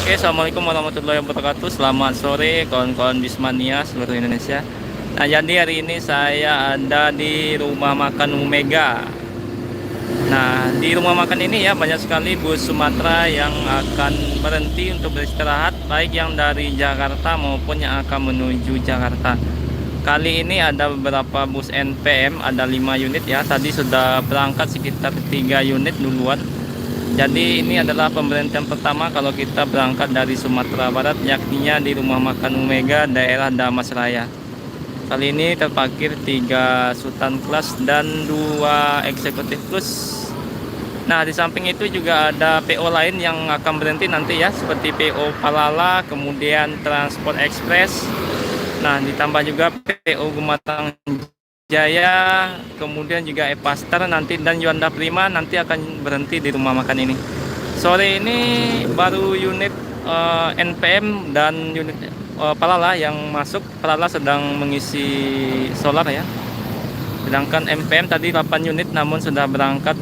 Oke, assalamualaikum warahmatullahi wabarakatuh. Selamat sore kawan-kawan Bismania seluruh Indonesia. Nah, jadi hari ini saya ada di rumah makan Umega. Nah, di rumah makan ini ya banyak sekali bus Sumatera yang akan berhenti untuk beristirahat, baik yang dari Jakarta maupun yang akan menuju Jakarta. Kali ini ada beberapa bus NPM, ada 5 unit ya. Tadi sudah berangkat sekitar 3 unit duluan. Jadi ini adalah pemberhentian pertama kalau kita berangkat dari Sumatera Barat, yakninya di rumah makan Umega daerah Damasraya. Kali ini terparkir 3 Sultan Class dan 2 Executive Plus. Nah, di samping itu juga ada PO lain yang akan berhenti nanti ya, seperti PO Palala, kemudian Transport Express. Nah, ditambah juga PO Gumatang Jaya, kemudian juga Epastar nanti, dan Yuanda Prima nanti akan berhenti di rumah makan ini. Sore ini baru unit NPM dan unit Palala yang masuk. Palala sedang mengisi solar ya. Sedangkan NPM tadi 8 unit namun sudah berangkat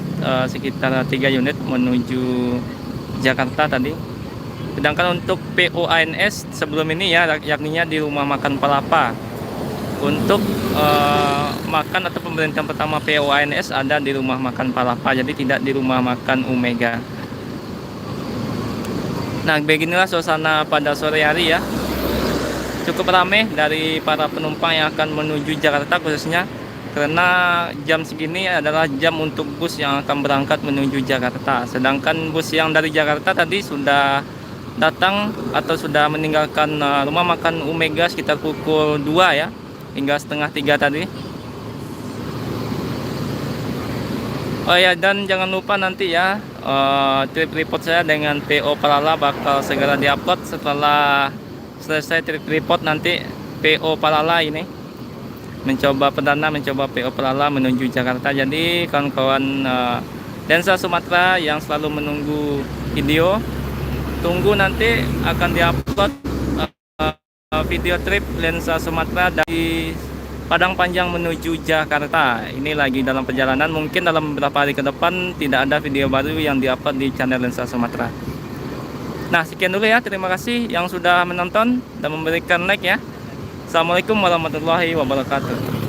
sekitar 3 unit menuju Jakarta tadi. Sedangkan untuk POANS sebelum ini ya, yakninya di rumah makan Palapa. Untuk makan atau pemberhentian pertama POANS ada di rumah makan Palapa, jadi tidak di rumah makan Umega. Nah, beginilah suasana pada sore hari ya. Cukup ramai dari para penumpang yang akan menuju Jakarta khususnya, karena jam segini adalah jam untuk bus yang akan berangkat menuju Jakarta. Sedangkan bus yang dari Jakarta tadi sudah datang atau sudah meninggalkan rumah makan Umega sekitar pukul 2 ya, hingga setengah 3 tadi. Oh ya, dan jangan lupa nanti ya, trip report saya dengan PO Palala bakal segera diupload setelah selesai trip report. Nanti PO Palala ini mencoba PO Palala menuju Jakarta. Jadi kawan-kawan Lensa Sumatera yang selalu menunggu video, tunggu nanti akan diupload video trip Lensa Sumatera dari Padang Panjang menuju Jakarta. Ini lagi dalam perjalanan, mungkin dalam beberapa hari ke depan tidak ada video baru yang diupload di channel Lensa Sumatera. Nah, sekian dulu ya, terima kasih yang sudah menonton dan memberikan like ya. Assalamualaikum warahmatullahi wabarakatuh.